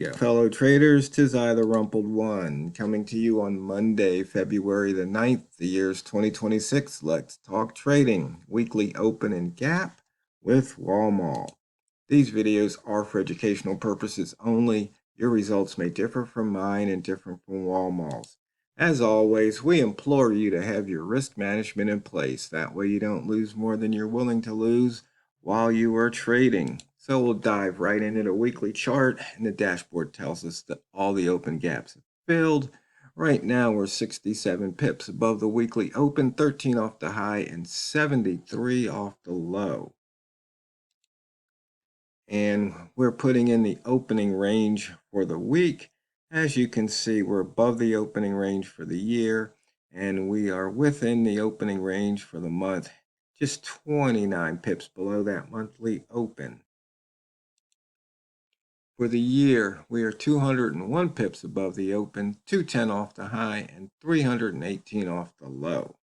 Yeah. Fellow traders, 'tis I, TheRumpledOne, coming to you on Monday, February the 9th, the year's 2026. Let's talk trading, weekly open and gap with Walmal. These videos are for educational purposes only. Your results may differ from mine and different from Walmal's. As always, we implore you to have your risk management in place. That way you don't lose more than you're willing to lose while you are trading. So we'll dive right into the weekly chart, and the dashboard tells us that all the open gaps have filled. Right now we're 67 pips above the weekly open, 13 off the high and 73 off the low. And we're putting in the opening range for the week. As you can see, we're above the opening range for the year, and we are within the opening range for the month, just 29 pips below that monthly open. For the year, we are 201 pips above the open, 210 off the high, and 318 off the low.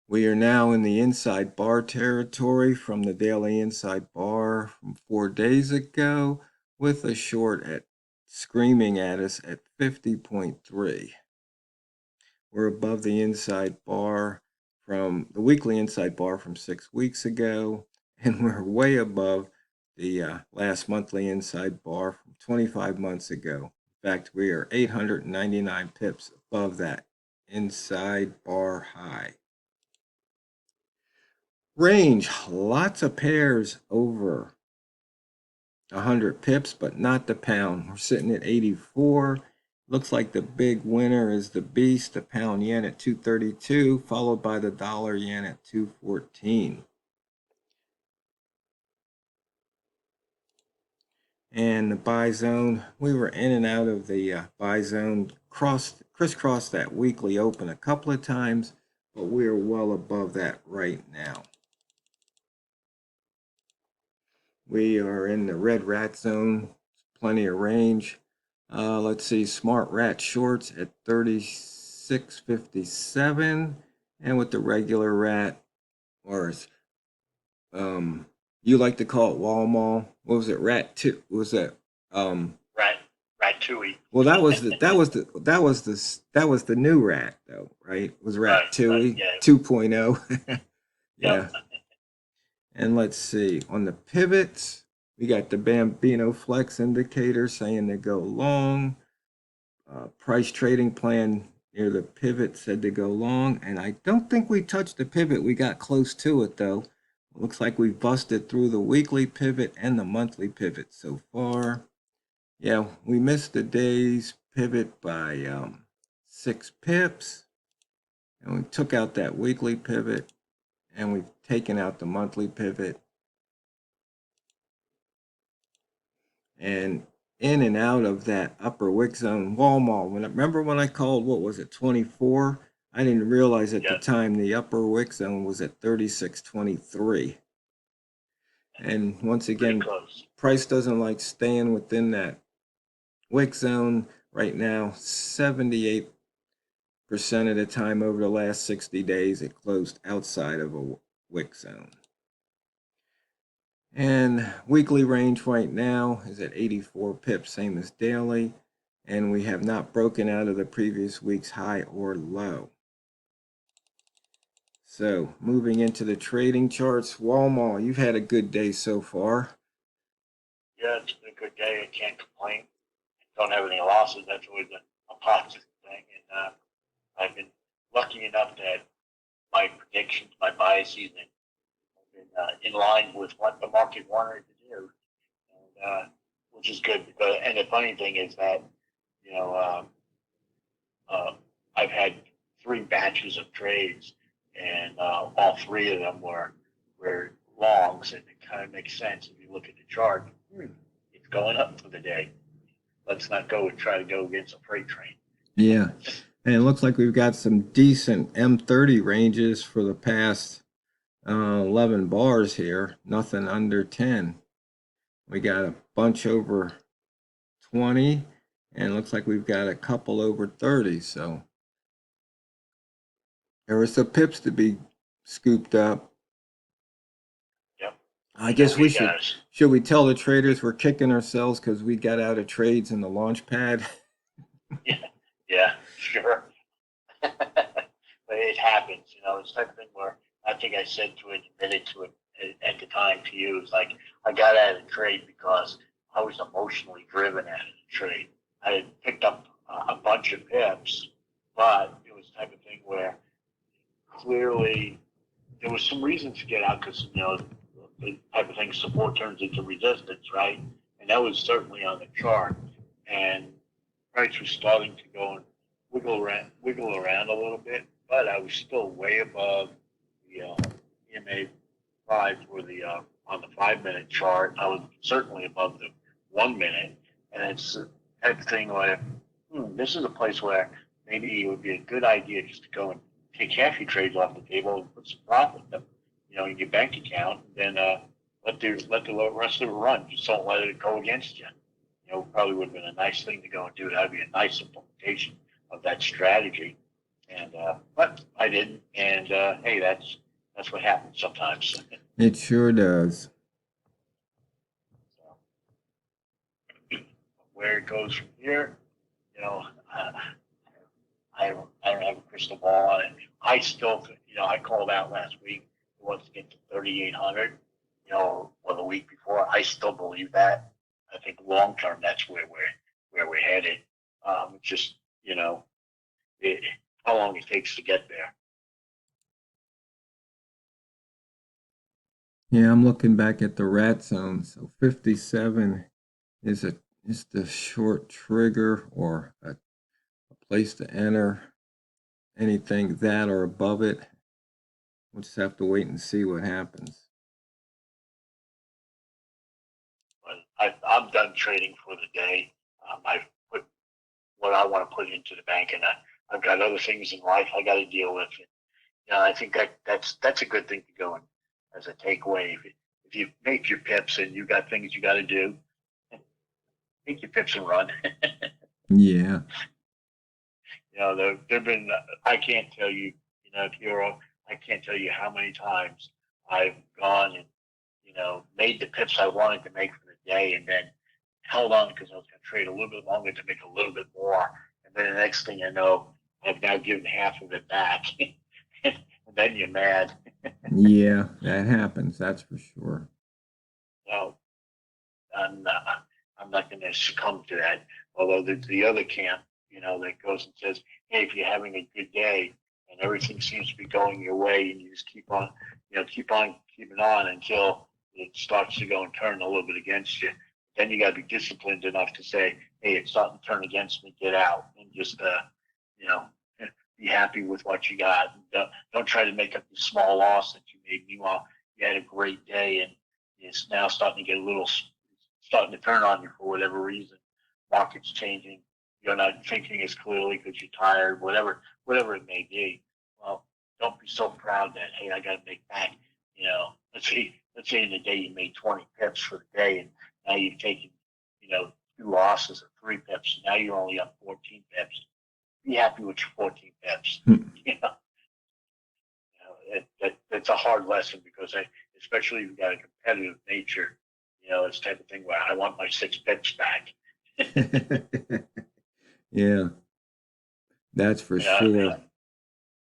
We are now in the inside bar territory from the daily inside bar from 4 days ago, with a short at screaming at us at 50.3. We're above the inside bar from the weekly inside bar from 6 weeks ago, and we're way above the last monthly inside bar from 25 months ago. In fact, we are 899 pips above that inside bar high. Range, lots of pairs over 100 pips, but not the pound. We're sitting at 84. Looks like the big winner is the beast, the pound yen at 232, followed by the dollar yen at 214. And the buy zone, we were in and out of the buy zone, crisscrossed that weekly open a couple of times, but we are well above that right now. We are in the red rat zone, plenty of range. Let's see, smart rat shorts at 36.57, and with the regular rat, or you like to call it Walmal. What was it? Rat two? What was that? Rat Tui. Well, that was the new rat though, right? It was Rat Tui, yeah. 2.0. Yeah. Yep. And let's see, on the pivots, we got the Bambino Flex indicator saying to go long. Price trading plan near the pivot said to go long, and I don't think we touched the pivot. We got close to it though. Looks like we busted through the weekly pivot and the monthly pivot so far. Yeah, we missed the day's pivot by 6 pips, and we took out that weekly pivot, and we've taken out the monthly pivot. And in and out of that upper wick zone, Walmal. Remember when I called, what was it, 24? I didn't realize at the time the upper wick zone was at 36.23. And once again, price doesn't like staying within that wick zone right now. 78% of the time over the last 60 days, it closed outside of a wick zone. And weekly range right now is at 84 pips, same as daily. And we have not broken out of the previous week's high or low. So moving into the trading charts, Walmal, you've had a good day so far. Yeah, it's been a good day. I can't complain. Don't have any losses. That's always a positive thing. And I've been lucky enough that my predictions, my biases, have been in line with what the market wanted to do, and, which is good. Because, and the funny thing is that, you know, I've had 3 batches of trades, and all 3 of them were longs, and it kind of makes sense if you look at the chart. It's going up for the day. Let's not go and try to go against a freight train. Yeah, and it looks like we've got some decent M30 ranges for the past 11 bars here. Nothing under 10. We got a bunch over 20, and it looks like we've got a couple over 30. So there were some pips to be scooped up. Yep. I know, guess we should we tell the traders we're kicking ourselves because we got out of trades in the launch pad? yeah, yeah, sure. But it happens, you know, it's the type of thing where I think I said to it, admitted to it at the time to you. It's like I got out of the trade because I was emotionally driven out of the trade. I had picked up a bunch of pips, but it was the type of thing where clearly there was some reasons to get out because, you know, the type of thing support turns into resistance, right? And that was certainly on the chart. And price was starting to go and wiggle around a little bit, but I was still way above the EMA 5 for the on the 5 minute chart. I was certainly above the 1 minute, and it's the type of thing where this is a place where maybe it would be a good idea just to go and take half your trades off the table and put some profit, you know, in your bank account, and then let the rest of it run. Just don't let it go against you. You know, probably would have been a nice thing to go and do. That would be a nice implementation of that strategy. And but I didn't. And hey, that's what happens sometimes. It sure does. So, where it goes from here, you know, I don't have a crystal ball on it. I still, you know, I called out last week who wants to get to 3,800, you know, or the week before. I still believe that. I think long term, that's where we're headed. Just you know, it, how long it takes to get there. Yeah, I'm looking back at the rat zone. So 57 is the short trigger or a place to enter. Anything that or above it, we'll just have to wait and see what happens. But I'm done trading for the day. I've put what I want to put into the bank, and I've got other things in life I got to deal with. And, you know, I think that's a good thing to go in as a takeaway. If you make your pips and you got things you got to do, take your pips and run. Yeah. You know, there've been I can't tell you, you know, Hero, I can't tell you how many times I've gone and you know made the pips I wanted to make for the day, and then held on because I was going to trade a little bit longer to make a little bit more, and then the next thing I know, I've now given half of it back, and then you're mad. Yeah, that happens. That's for sure. So I'm not going to succumb to that. Although the other camp, you know, that goes and says, hey, if you're having a good day and everything seems to be going your way, and you just keep on, you know, keep on keeping on until it starts to go and turn a little bit against you. Then you got to be disciplined enough to say, hey, it's starting to turn against me. Get out and just, you know, be happy with what you got. Don't try to make up the small loss that you made. Meanwhile, you had a great day and it's now starting to get a little starting to turn on you for whatever reason. Market's changing. You're not thinking as clearly because you're tired. Whatever it may be. Well, don't be so proud that hey, I got to make back. You know, let's say in the day you made 20 pips for the day, and now you've taken you know 2 losses or 3 pips. Now you're only up 14 pips. Be happy with your 14 pips. You know, it's a hard lesson because especially if you've got a competitive nature, you know, it's the type of thing where I want my 6 pips back. Yeah, that's for Yeah, sure.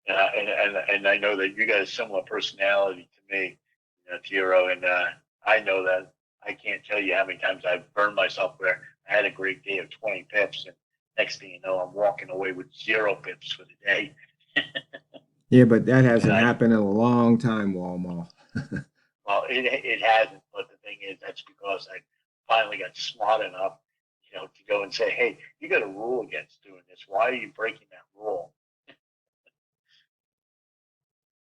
and I know that you got a similar personality to me, you know, Tiro, and I know that I can't tell you how many times I've burned myself where I had a great day of 20 pips, and next thing you know, I'm walking away with 0 pips for the day. Yeah, but that And hasn't I, happened in a long time, Walmal. well, it hasn't, but the thing is, that's because I finally got smart enough, you know, to go and say, hey, you got a rule against doing this. Why are you breaking that rule?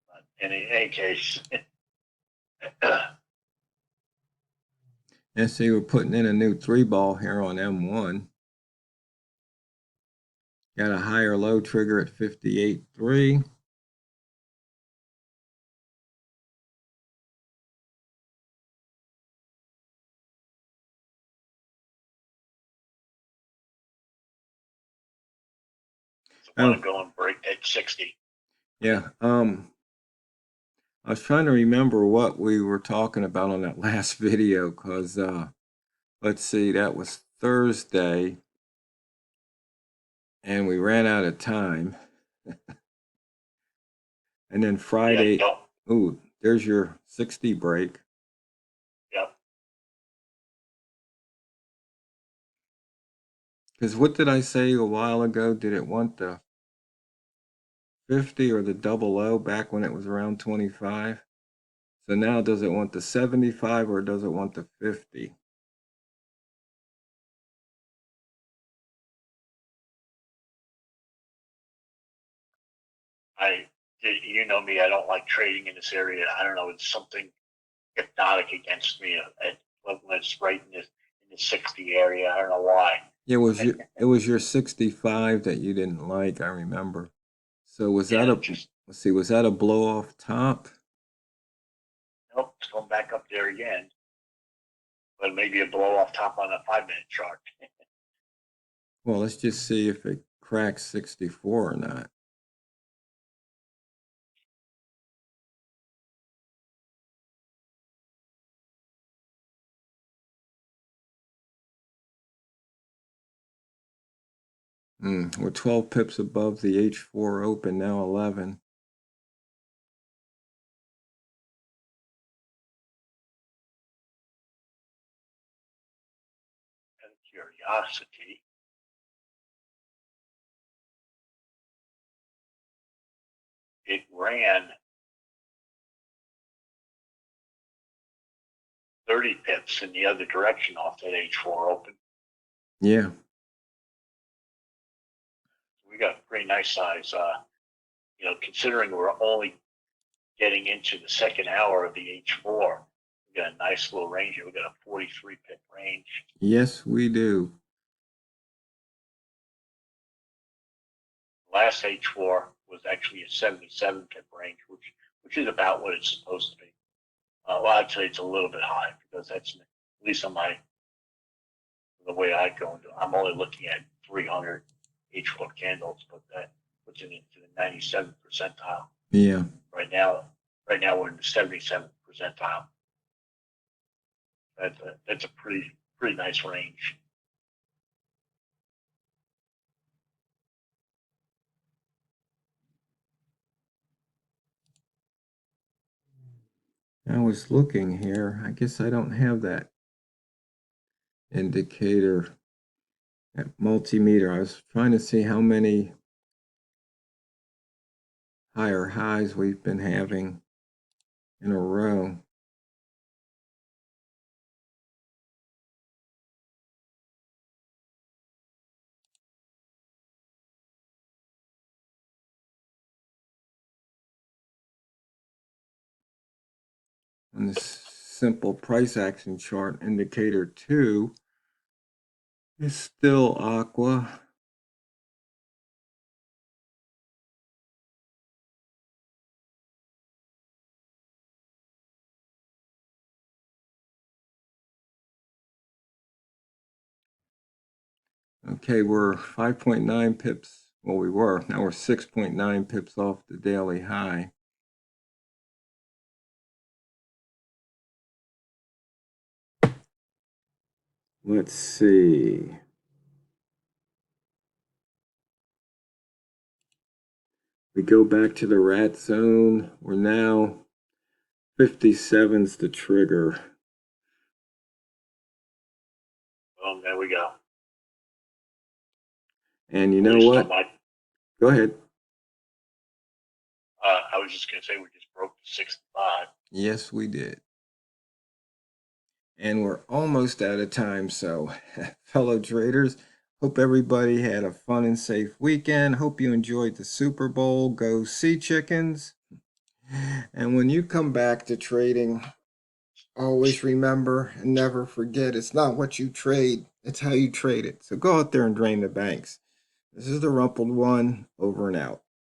But in any case, And see, we're putting in a new 3 ball here on M1. Got a higher low trigger at 58.3. want to Oh, go and break that 60. yeah. I was trying to remember what we were talking about on that last video because, let's see, that was Thursday and we ran out of time. And then Yeah, Friday, don't. ooh, there's your 60 break. Yep. Because what did I say a while ago? Did it want the 50 or the double O back when it was around 25? So now does it want the 75 or does it want the 50? You know me. I don't like trading in this area. I don't know. It's something hypnotic against me when it's right in the 60 area. I don't know why. It was your 65 that you didn't like, I remember. So was that Yeah, a just let's see, was that a blow off top? nope. It's going back up there again, but maybe a blow off top on a 5 minute chart. Well, let's just see if it cracks 64 or not. We're 12 pips above the H4 open, now 11. Out of curiosity, it ran 30 pips in the other direction off that H4 open. Yeah. We got a pretty nice size. Considering we're only getting into the second hour of the H4, we got a nice little range here. We got a 43 pip range. Yes, we do. Last H4 was actually a 77 pip range, which is about what it's supposed to be. Well, I'd say it's a little bit high because that's at least on the way I go into. I'm only looking at 300 H4 candles, but that puts it into the 97th percentile. Yeah. Right now, we're in the 77th percentile. That's a pretty nice range. I was looking here. I guess I don't have that indicator, that multimeter. I was trying to see how many higher highs we've been having in a row. On this simple price action chart, indicator 2 is still aqua. Okay, we're 5.9 pips. Well, we were. Now we're 6.9 pips off the daily high. Let's see. We go back to the rat zone. We're now 57's the trigger. Well, there we go. And you know what? Go ahead. I was just going to say we just broke the 65. Yes, we did. And we're almost out of time. So, fellow traders, hope everybody had a fun and safe weekend. Hope you enjoyed the Super Bowl. Go Sea Chickens. And when you come back to trading, always remember and never forget, it's not what you trade, it's how you trade it. So go out there and drain the banks. This is the Rumpled One, over and out.